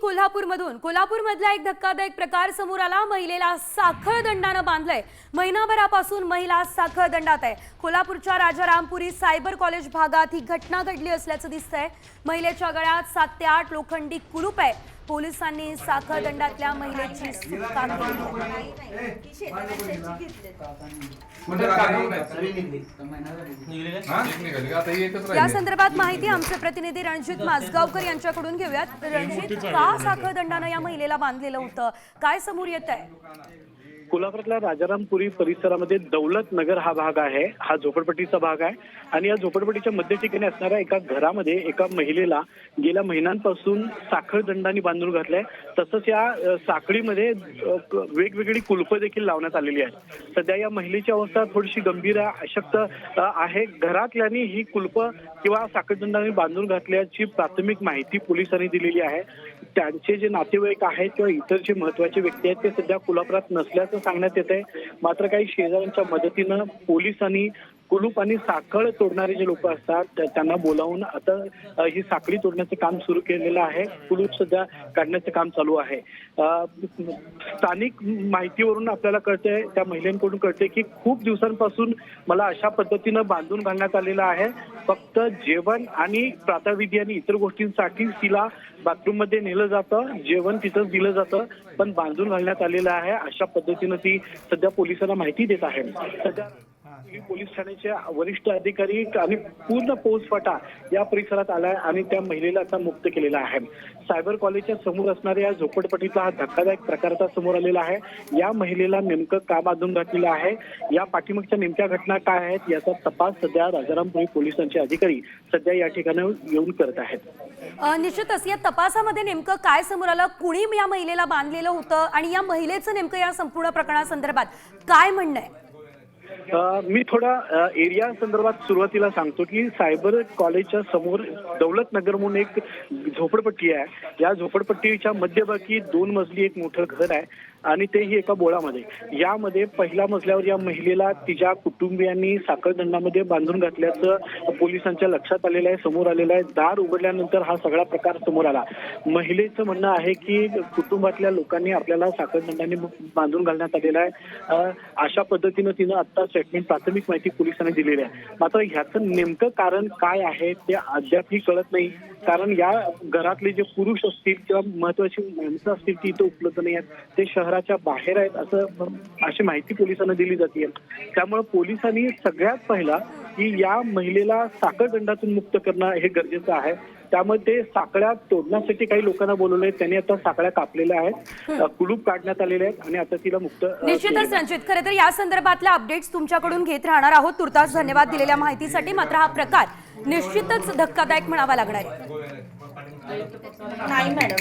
कोल्हापूरमधला एक धक्कादायक प्रकार समोर आला। महिलेला साखळ दंडानं बांधलंय। महिनाभरापासून महिला साखळ दंडात आहे। कोल्हापूरच्या राजारामपुरी सायबर कॉलेज भागात ही घटना घडली असल्याचं दिसतंय। महिलेच्या गळ्यात 7 ते 8 लोखंडी कुलूप आहे। पोलिसांनी साखळ दंडातल्या महिलेची सुटका केली। या संदर्भात माहिती आमचे प्रतिनिधी रणजित माजगावकर यांच्याकडून घेऊयात। रणजित, का साखळ दंडानं या महिलेला बांधलेलं होतं, काय समोर येत आहे? कोल्हापुरातल्या राजारामपुरी परिसरामध्ये दौलत नगर हा भाग आहे। हा झोपडपट्टीचा भाग आहे आणि या झोपडपट्टीच्या मध्य ठिकाणी असणाऱ्या एका घरामध्ये एका महिलेला गेल्या महिन्यांपासून साखळ दंडाने बांधून घातलंय। तसंच या साखळीमध्ये वेगवेगळी कुलपं देखील लावण्यात आलेली आहेत। सध्या या महिलेची अवस्था थोडीशी गंभीर अशक्त आहे। घरातल्यांनी ही कुलपं किंवा साखळ दंडाने बांधून घातल्याची प्राथमिक माहिती पोलिसांनी दिलेली आहे। त्यांचे जे नातेवाईक आहेत किंवा इतर जे महत्वाचे व्यक्ती आहेत ते सध्या कोल्हापुरात नसल्याचं सांगण्यात येत आहे। मात्र काही शेजाऱ्यांच्या मदतीनं पोलिसांनी कुलूप आणि साखळ तोडणारे जे लोक असतात त्यांना बोलावून आता ही साखळी तोडण्याचं काम सुरू केलेलं आहे। कुलूप सध्या काढण्याचं काम चालू आहे। स्थानिक माहितीवरून आपल्याला कळतंय, त्या महिलांकडून कळतंय की खूप दिवसांपासून मला अशा पद्धतीनं बांधून घालण्यात आलेलं आहे। फक्त जेवण आणि प्रातःविधी आणि इतर गोष्टींसाठी तिला बाथरूम मध्ये नेलं जातं, जेवण तिथंच दिलं जातं, पण बांधून घालण्यात आलेलं आहे। अशा पद्धतीनं ती सध्या पोलिसांना माहिती देत आहे। सध्या पोलीस ठाण्याचे वरिष्ठ अधिकारी आणि पूर्ण फौजफाटा या परिसरात आलाय आणि त्या महिलेला आता मुक्त केलेला आहे। सायबर कॉलेजच्या समोर असणाऱ्या या झोपडपट्टीतला हा धक्कादायक प्रकार आता समोर आलेला आहे। या महिलेला नेमकं का बांधून घातलेलं आहे, या पाठीमागच्या नेमक्या घटना काय आहेत याचा तपास सध्या राजारामपुरी पोलिसांचे अधिकारी सध्या या ठिकाणी येऊन करत आहेत। निश्चितच या तपासामध्ये नेमकं काय समोर आलं, कुणी या महिलेला बांधलेलं होतं आणि या महिलेचं नेमकं या संपूर्ण प्रकरणासंदर्भात काय म्हणणं आहे? मी थोडा एरिया संदर्भात सुरुवातीला सांगतो की सायबर कॉलेजच्या समोर दौलत नगर म्हणून एक झोपडपट्टी आहे। या झोपडपट्टीच्या मध्यभागी 2 मजली एक मोठं घर आहे आणि तेही एका बोळामध्ये। यामध्ये पहिल्या मजल्यावर या महिलेला तिच्या कुटुंबियांनी साखळ दंडामध्ये बांधून घातल्याचं पोलिसांच्या लक्षात आलेलं आहे, समोर आलेलं आहे। दार उघडल्यानंतर हा सगळा प्रकार समोर आला। महिलेचं म्हणणं आहे की कुटुंबातल्या लोकांनी आपल्याला साखळ दंडाने बांधून घालण्यात आलेला आहे। अशा पद्धतीनं तिनं आता स्टेटमेंट प्राथमिक माहिती पोलिसांनी दिलेली आहे। मात्र ह्याचं नेमकं कारण काय आहे ते अद्यापही कळत नाही, कारण या घरातले जे पुरुष असतील किंवा महत्वाची माणसं असतील ती इथं उपलब्ध नाही आहेत, ते शहराच्या बाहेर आहेत अशी माहिती पोलिसांना दिली जाते। त्यामुळे पोलिसांनी सगळ्यात पहिला की या महिलेला साखळ दंडातून मुक्त करणं हे गरजेचं आहे। त्यामुळे ते साखळ्या तोडण्यासाठी काही लोकांना बोलवलंय, त्यांनी आता साखळ्या कापलेल्या आहेत, कुलूप काढण्यात आलेले आहेत आणि आता तिला मुक्त। निश्चितच रणजित, खरं तर या संदर्भातल्या अपडेट्स तुमच्याकडून घेत राहणार आहोत। तुर्तास धन्यवाद दिलेल्या माहितीसाठी। मात्र हा प्रकार निश्चितच धक्कादायक म्हणावा लागणार आहे। नाही मॅडम,